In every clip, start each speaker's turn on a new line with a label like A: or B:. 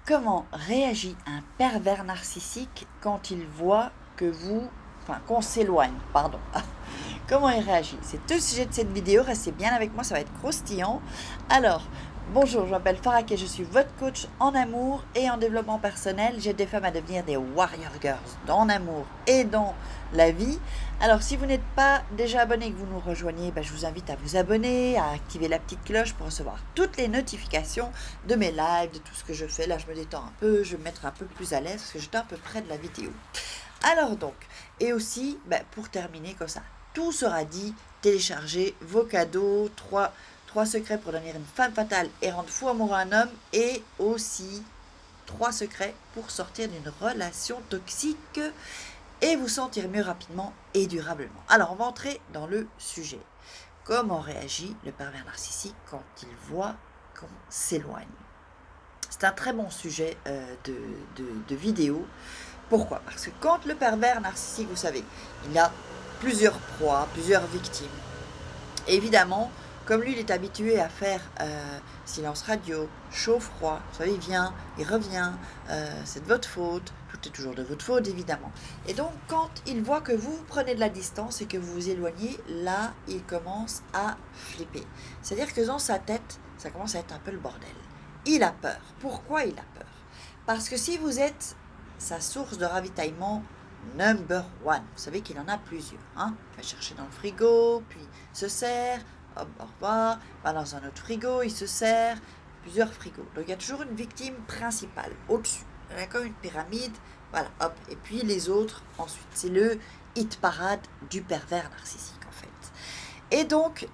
A: Comment réagit un pervers narcissique quand il voit que qu'on s'éloigne, pardon. Comment il réagit? C'est tout le sujet de cette vidéo, restez bien avec moi, ça va être croustillant. Alors, bonjour, je m'appelle Farah et je suis votre coach en amour et en développement personnel. J'aide des femmes à devenir des warrior girls dans l'amour et dans la vie. Alors, si vous n'êtes pas déjà abonné et que vous nous rejoignez, je vous invite à vous abonner, à activer la petite cloche pour recevoir toutes les notifications de mes lives, de tout ce que je fais. Là, je me détends un peu, je vais me mettre un peu plus à l'aise parce que j'étais un peu près de la vidéo. Alors donc, et aussi, pour terminer comme ça, tout sera dit, téléchargez vos cadeaux, trois secrets pour devenir une femme fatale et rendre fou amoureux un homme, et aussi 3 secrets pour sortir d'une relation toxique et vous sentir mieux rapidement et durablement. Alors, on va entrer dans le sujet. Comment réagit le pervers narcissique quand il voit qu'on s'éloigne? C'est un très bon sujet de vidéo. Pourquoi? Parce que quand le pervers narcissique, vous savez, il a plusieurs proies, plusieurs victimes. Et évidemment, comme lui, il est habitué à faire silence radio, chaud-froid, vous savez, il vient, il revient, c'est de votre faute, tout est toujours de votre faute, évidemment. Et donc, quand il voit que vous prenez de la distance et que vous vous éloignez, là, il commence à flipper. C'est-à-dire que dans sa tête, ça commence à être un peu le bordel. Il a peur. Pourquoi il a peur? Parce que si vous êtes sa source de ravitaillement number one, vous savez qu'il en a plusieurs, hein? Il va chercher dans le frigo, puis il se sert, hop, au revoir, va dans un autre frigo, il se sert, plusieurs frigos. Donc il y a toujours une victime principale au-dessus. Il y a comme une pyramide, voilà, hop, et puis les autres ensuite. C'est le hit parade du pervers narcissique en fait. Et donc,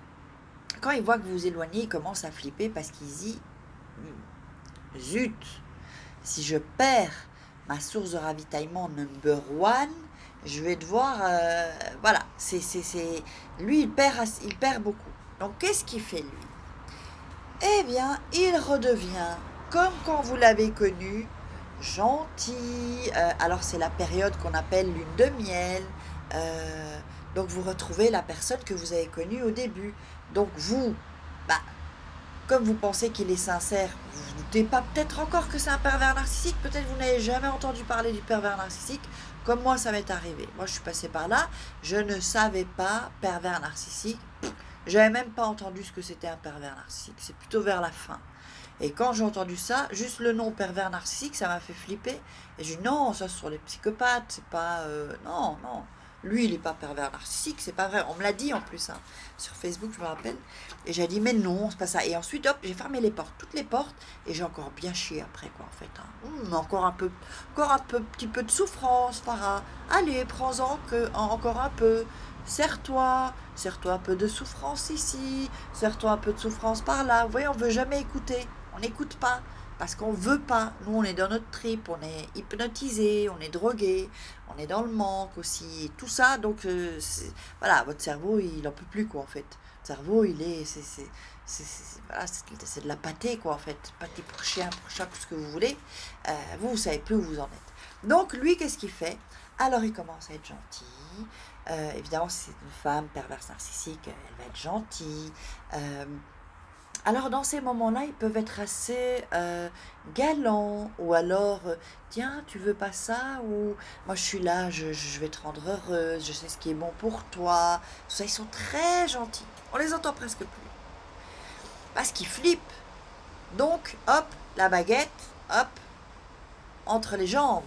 A: quand il voit que vous vous éloignez, il commence à flipper parce qu'il dit zut, si je perds ma source de ravitaillement number one, je vais devoir, voilà, lui, il perd beaucoup. Donc, qu'est-ce qu'il fait, lui? Eh bien, il redevient, comme quand vous l'avez connu, gentil. Alors, c'est la période qu'on appelle lune de miel. Donc, vous retrouvez la personne que vous avez connue au début. Donc, vous, comme vous pensez qu'il est sincère, vous ne doutez pas peut-être encore que c'est un pervers narcissique, peut-être vous n'avez jamais entendu parler du pervers narcissique, comme moi ça m'est arrivé. Moi je suis passée par là, je ne savais pas pervers narcissique, j'avais même pas entendu ce que c'était un pervers narcissique, c'est plutôt vers la fin. Et quand j'ai entendu ça, juste le nom pervers narcissique, ça m'a fait flipper. Et j'ai dit non, ça ce sont les psychopathes, c'est pas... non, non. Lui, il n'est pas pervers narcissique, c'est pas vrai. On me l'a dit en plus, hein, sur Facebook, je me rappelle. Et j'ai dit, mais non, c'est pas ça. Et ensuite, hop, j'ai fermé les portes, toutes les portes. Et j'ai encore bien chié après, quoi, en fait. Hein. Encore un petit peu de souffrance, Farah. Allez, prends-en encore un peu. Serre-toi un peu de souffrance ici. Serre-toi un peu de souffrance par là. Vous voyez, on ne veut jamais écouter. On n'écoute pas. Parce qu'on veut pas. Nous, on est dans notre trip, on est hypnotisé, on est drogué, on est dans le manque aussi, et tout ça. Donc, voilà, votre cerveau, il en peut plus, quoi, en fait. Le cerveau, il est, voilà, c'est de la pâtée, quoi, en fait. Pâté pour chien, pour chat, tout ce que vous voulez. Vous savez plus où vous en êtes. Donc, lui, qu'est-ce qu'il fait? Alors, il commence à être gentil. Évidemment, si c'est une femme perverse narcissique, elle va être gentille. Alors dans ces moments-là, ils peuvent être assez galants, ou alors tiens, tu veux pas ça, ou moi je suis là, je vais te rendre heureuse, je sais ce qui est bon pour toi. Tout ça, ils sont très gentils. On les entend presque plus parce qu'ils flippent. Donc hop, la baguette, hop, entre les jambes.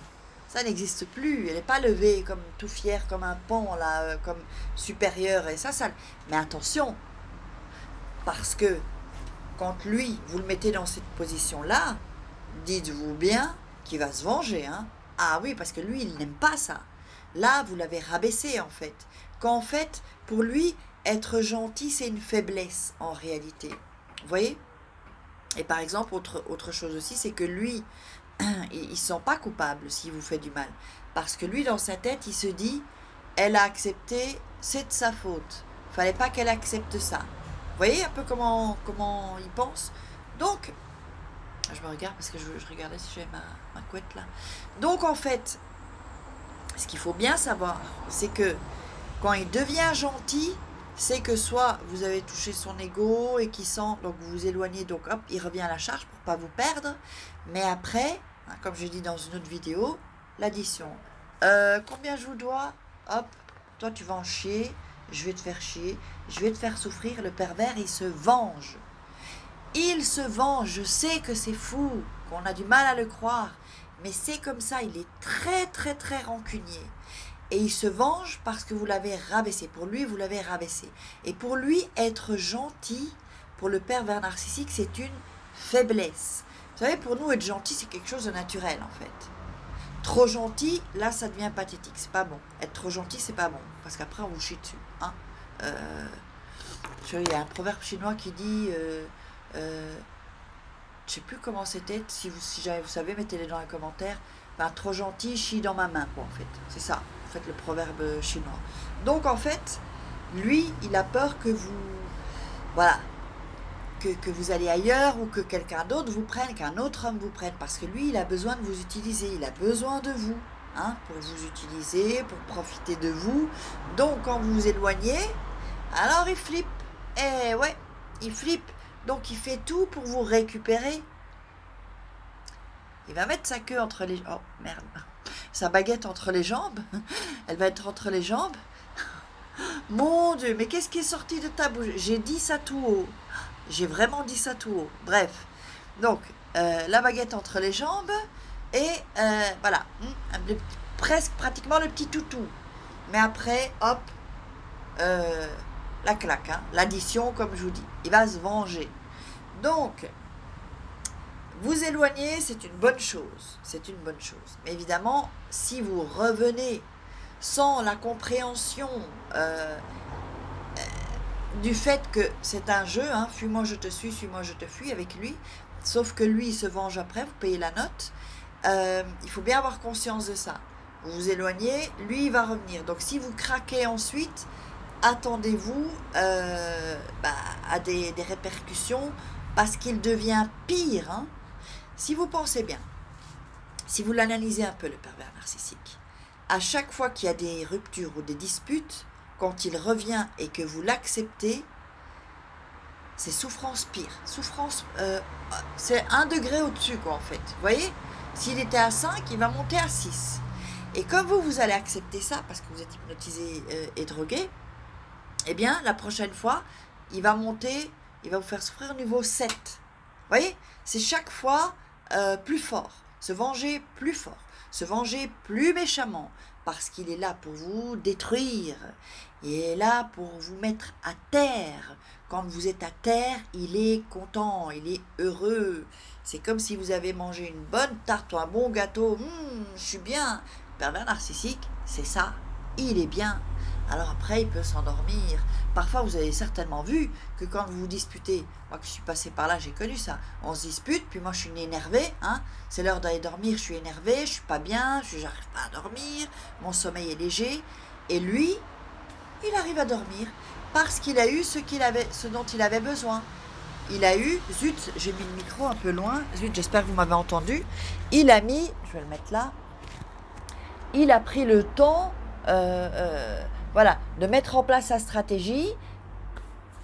A: Ça n'existe plus. Elle n'est pas levée comme tout fière, comme un pont là, comme supérieur et ça. Mais attention, parce que quand lui, vous le mettez dans cette position-là, dites-vous bien qu'il va se venger. Hein. Ah oui, parce que lui, il n'aime pas ça. Là, vous l'avez rabaissé, en fait. Qu'en fait, pour lui, être gentil, c'est une faiblesse, en réalité. Vous voyez? Et par exemple, autre chose aussi, c'est que lui, il ne se sent pas coupable s'il vous fait du mal. Parce que lui, dans sa tête, il se dit, elle a accepté, c'est de sa faute. Il ne fallait pas qu'elle accepte ça. Vous voyez un peu comment il pense? Donc, je me regarde parce que je regardais si j'avais ma couette là. Donc en fait, ce qu'il faut bien savoir, c'est que quand il devient gentil, c'est que soit vous avez touché son ego et qu'il sent, donc vous vous éloignez, donc hop, il revient à la charge pour pas vous perdre. Mais après, hein, comme j'ai dit dans une autre vidéo, l'addition. Combien je vous dois? Hop, toi tu vas en chier, je vais te faire chier, je vais te faire souffrir. Le pervers, il se venge. Il se venge, je sais que c'est fou, qu'on a du mal à le croire, mais c'est comme ça, il est très très très rancunier. Et il se venge parce que vous l'avez rabaissé. Pour lui, vous l'avez rabaissé. Et pour lui, être gentil, pour le pervers narcissique, c'est une faiblesse. Vous savez, pour nous, être gentil, c'est quelque chose de naturel, en fait. Trop gentil, là, ça devient pathétique. C'est pas bon. Être trop gentil, c'est pas bon. Parce qu'après, on vous chie dessus. Hein. Il y a un proverbe chinois qui dit... je sais plus comment c'était. Si jamais vous savez, mettez-les dans les commentaires. Ben, trop gentil, chie dans ma main, quoi, en fait. C'est ça, en fait, le proverbe chinois. Donc, en fait, lui, il a peur que vous... Voilà. Que vous allez ailleurs ou que quelqu'un d'autre vous prenne, qu'un autre homme vous prenne. Parce que lui, il a besoin de vous utiliser. Il a besoin de vous. Hein, pour vous utiliser, pour profiter de vous. Donc, quand vous vous éloignez, alors il flippe. Eh ouais, il flippe. Donc, il fait tout pour vous récupérer. Il va mettre sa queue entre les... Oh, merde. Sa baguette entre les jambes. Elle va être entre les jambes. Mon Dieu, mais qu'est-ce qui est sorti de ta bouche? J'ai dit ça tout haut. J'ai vraiment dit ça tout haut. Bref. Donc, la baguette entre les jambes. Et voilà. Presque, pratiquement le petit toutou. Mais après, hop. La claque. Hein, l'addition, comme je vous dis. Il va se venger. Donc... Vous éloigner, c'est une bonne chose, c'est une bonne chose. Mais évidemment, si vous revenez sans la compréhension du fait que c'est un jeu, hein, fuis-moi je te suis, suis-moi je te fuis avec lui, sauf que lui il se venge après, vous payez la note, il faut bien avoir conscience de ça. Vous vous éloignez, lui il va revenir. Donc si vous craquez ensuite, attendez-vous à des répercussions parce qu'il devient pire, hein. Si vous pensez bien, si vous l'analysez un peu, le pervers narcissique, à chaque fois qu'il y a des ruptures ou des disputes, quand il revient et que vous l'acceptez, c'est souffrance pire. Souffrance, c'est 1 degré au-dessus, quoi, en fait. Vous voyez? S'il était à 5, il va monter à 6. Et comme vous allez accepter ça, parce que vous êtes hypnotisé et drogué, eh bien, la prochaine fois, il va monter, il va vous faire souffrir au niveau 7. Vous voyez? C'est chaque fois plus fort, se venger plus fort, se venger plus méchamment, parce qu'il est là pour vous détruire, il est là pour vous mettre à terre. Quand vous êtes à terre, il est content, il est heureux. C'est comme si vous avez mangé une bonne tarte ou un bon gâteau. Je suis bien. Pervers narcissique, c'est ça, il est bien. Alors après, il peut s'endormir. Parfois, vous avez certainement vu que quand vous vous disputez, moi que je suis passée par là, j'ai connu ça. On se dispute, puis moi je suis énervée. Hein, c'est l'heure d'aller dormir, je suis énervée, je suis pas bien, j'arrive pas à dormir, mon sommeil est léger. Et lui, il arrive à dormir parce qu'il a eu ce dont il avait besoin. Il a eu, zut, j'ai mis le micro un peu loin, zut, j'espère que vous m'avez entendu. Il a mis, je vais le mettre là, il a pris le temps... voilà, de mettre en place sa stratégie.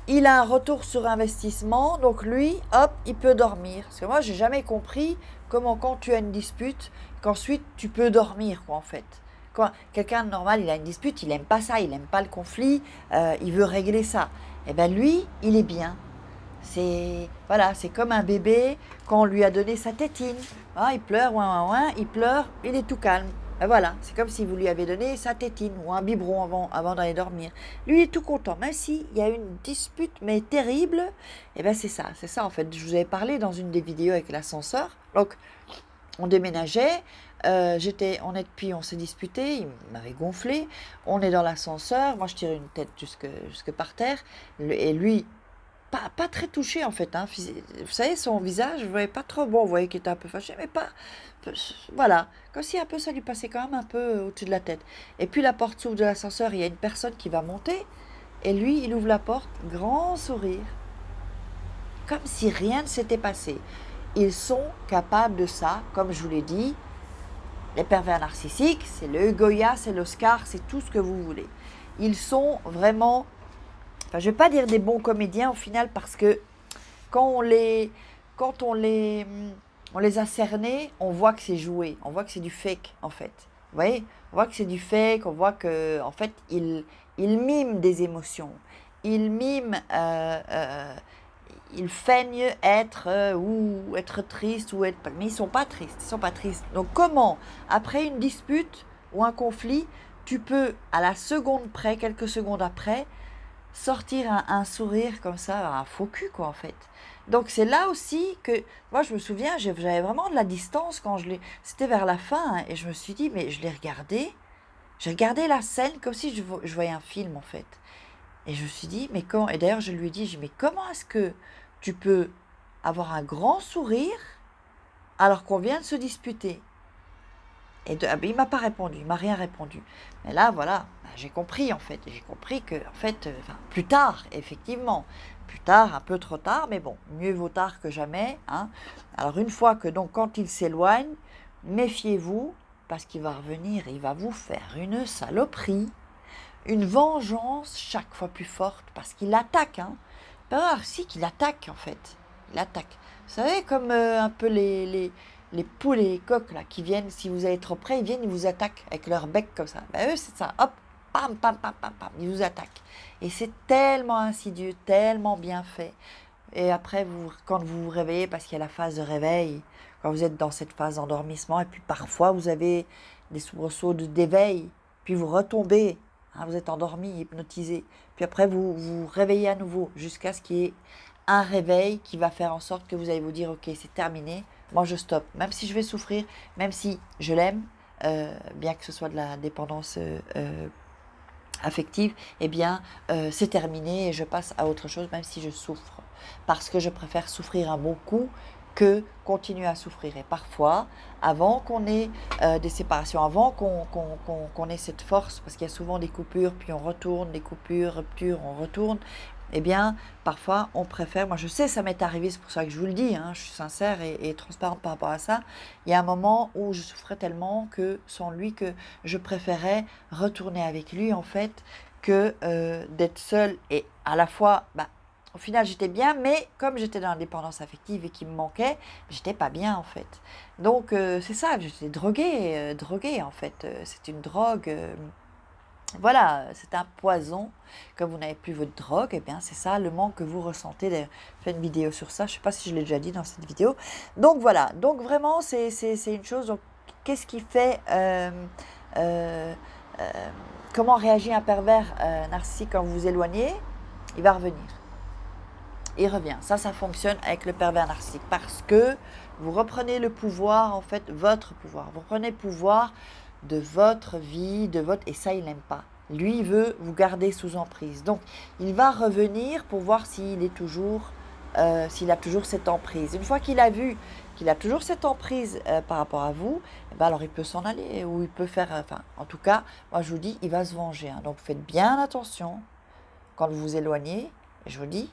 A: Il a un retour sur investissement, donc lui, hop, il peut dormir. Parce que moi, j'ai jamais compris comment quand tu as une dispute, qu'ensuite tu peux dormir, quoi, en fait. Quand quelqu'un de normal, il a une dispute, il n'aime pas ça, il n'aime pas le conflit, il veut régler ça. Et bien lui, il est bien. Voilà, c'est comme un bébé quand on lui a donné sa tétine. Ah, il pleure, il pleure, il est tout calme. Ben voilà, c'est comme si vous lui avez donné sa tétine ou un biberon avant d'aller dormir. Lui, il est tout content, même s'il y a une dispute, mais terrible. Et bien c'est ça en fait. Je vous avais parlé dans une des vidéos avec l'ascenseur. Donc, on déménageait, on s'est disputé, il m'avait gonflé. On est dans l'ascenseur, moi je tire une tête jusque par terre, et lui... Pas très touché en fait, hein. Vous savez, son visage, vous voyez pas trop, bon, vous voyez qu'il était un peu fâché, mais pas, voilà, comme si un peu ça lui passait quand même un peu au-dessus de la tête. Et puis la porte s'ouvre de l'ascenseur, il y a une personne qui va monter, et lui, il ouvre la porte, grand sourire, comme si rien ne s'était passé. Ils sont capables de ça, comme je vous l'ai dit, les pervers narcissiques, c'est le Goya, c'est l'Oscar, c'est tout ce que vous voulez. Ils sont vraiment... Enfin, je ne vais pas dire des bons comédiens au final parce que quand on les on les a cernés, on voit que c'est joué, on voit que c'est du fake en fait. Vous voyez, on voit que c'est du fake, on voit que en fait ils miment des émotions, ils miment, ils feignent être ou être triste ou être, mais ils sont pas tristes, ils sont pas tristes. Donc comment, après une dispute ou un conflit, tu peux à la seconde près, quelques secondes après, sortir un sourire comme ça, un faux cul quoi en fait. Donc c'est là aussi que, moi je me souviens, j'avais vraiment de la distance quand c'était vers la fin, hein, et je me suis dit, mais je l'ai regardé, j'ai regardé la scène comme si je voyais un film en fait. Et je me suis dit, mais comment, et d'ailleurs je lui ai dit, mais comment est-ce que tu peux avoir un grand sourire alors qu'on vient de se disputer? Il m'a pas répondu, il m'a rien répondu. Mais là, voilà, j'ai compris en fait. J'ai compris que, en fait, plus tard, effectivement, plus tard, un peu trop tard, mais bon, mieux vaut tard que jamais, hein. Alors une fois que, donc, quand il s'éloigne, méfiez-vous, parce qu'il va revenir, il va vous faire une saloperie, une vengeance chaque fois plus forte, parce qu'il attaque, hein. Pas voir, si, qu'il attaque en fait. Il attaque. Vous savez, comme un peu les poules et les coqs là, qui viennent, si vous allez trop près, ils viennent, ils vous attaquent avec leur bec comme ça. Ben, eux, c'est ça, hop, pam, pam, pam, pam, pam, ils vous attaquent. Et c'est tellement insidieux, tellement bien fait. Et après, quand vous vous réveillez, parce qu'il y a la phase de réveil, quand vous êtes dans cette phase d'endormissement, et puis parfois vous avez des soubresauts d'éveil, puis vous retombez, hein, vous êtes endormi, hypnotisé, puis après vous vous réveillez à nouveau, jusqu'à ce qu'il y ait un réveil qui va faire en sorte que vous allez vous dire, ok, c'est terminé, moi je stoppe, même si je vais souffrir, même si je l'aime, bien que ce soit de la dépendance affective, eh bien, c'est terminé et je passe à autre chose, même si je souffre. Parce que je préfère souffrir un bon coup que continuer à souffrir. Et parfois, avant qu'on ait des séparations, avant qu'on ait cette force, parce qu'il y a souvent des coupures, puis on retourne, des coupures, ruptures, on retourne, eh bien, parfois, on préfère, moi je sais, ça m'est arrivé, c'est pour ça que je vous le dis, hein, je suis sincère et transparente par rapport à ça, il y a un moment où je souffrais tellement que, sans lui, que je préférais retourner avec lui, en fait, que d'être seule, et à la fois, bah, au final, j'étais bien, mais comme j'étais dans l'indépendance affective et qu'il me manquait, j'étais pas bien, en fait. Donc, c'est ça, j'étais droguée, en fait, c'est une drogue... voilà, c'est un poison. Comme vous n'avez plus votre drogue, eh bien c'est ça le manque que vous ressentez. D'ailleurs, j'ai fait une vidéo sur ça, je ne sais pas si je l'ai déjà dit dans cette vidéo. Donc voilà, donc vraiment c'est une chose. Donc, qu'est-ce qui fait, euh, comment réagit un pervers narcissique quand vous vous éloignez? Il va revenir. Il revient. Ça fonctionne avec le pervers narcissique parce que vous reprenez le pouvoir, en fait, votre pouvoir. Vous reprenez le pouvoir de votre vie, et ça, il n'aime pas. Lui, il veut vous garder sous emprise. Donc, il va revenir pour voir s'il est toujours, s'il a toujours cette emprise. Une fois qu'il a vu qu'il a toujours cette emprise par rapport à vous, eh ben alors il peut s'en aller ou il peut faire, enfin, en tout cas, moi je vous dis, il va se venger. Hein. Donc, faites bien attention quand vous vous éloignez. Je vous dis,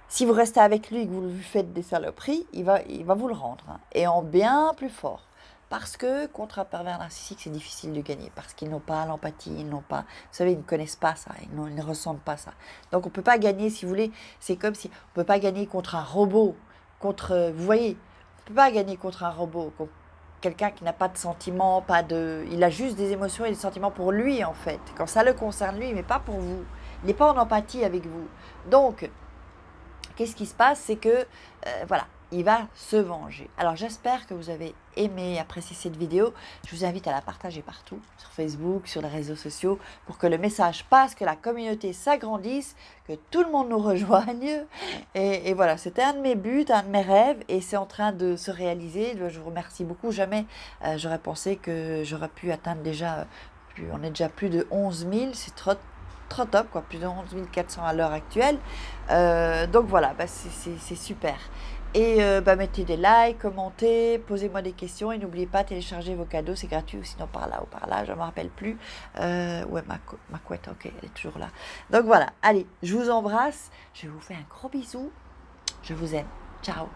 A: si vous restez avec lui et que vous lui faites des saloperies, il va vous le rendre. Hein, et en bien plus fort. Parce que contre un pervers narcissique, c'est difficile de gagner. Parce qu'ils n'ont pas l'empathie, ils n'ont pas... Vous savez, ils ne connaissent pas ça, ils ne ressentent pas ça. Donc on ne peut pas gagner, si vous voulez, c'est comme si... On ne peut pas gagner contre un robot, vous voyez, on ne peut pas gagner contre un robot, contre quelqu'un qui n'a pas de sentiments, il a juste des émotions et des sentiments pour lui, en fait. Quand ça le concerne lui, mais pas pour vous. Il n'est pas en empathie avec vous. Donc, qu'est-ce qui se passe? C'est que, voilà, il va se venger. Alors, j'espère que vous avez aimé et apprécié cette vidéo. Je vous invite à la partager partout, sur Facebook, sur les réseaux sociaux, pour que le message passe, que la communauté s'agrandisse, que tout le monde nous rejoigne. Et voilà, c'était un de mes buts, un de mes rêves, et c'est en train de se réaliser. Je vous remercie beaucoup. Jamais j'aurais pensé que j'aurais pu atteindre déjà, on est déjà plus de 11 000, c'est trop top, quoi, plus de 11 400 à l'heure actuelle. Donc voilà, bah, c'est super. Et mettez des likes, commentez, posez-moi des questions et n'oubliez pas, télécharger vos cadeaux, c'est gratuit, ou sinon par là ou par là, je ne me rappelle plus. Ouais, ma couette, ok, elle est toujours là. Donc voilà, allez, je vous embrasse, je vous fais un gros bisou, je vous aime, ciao.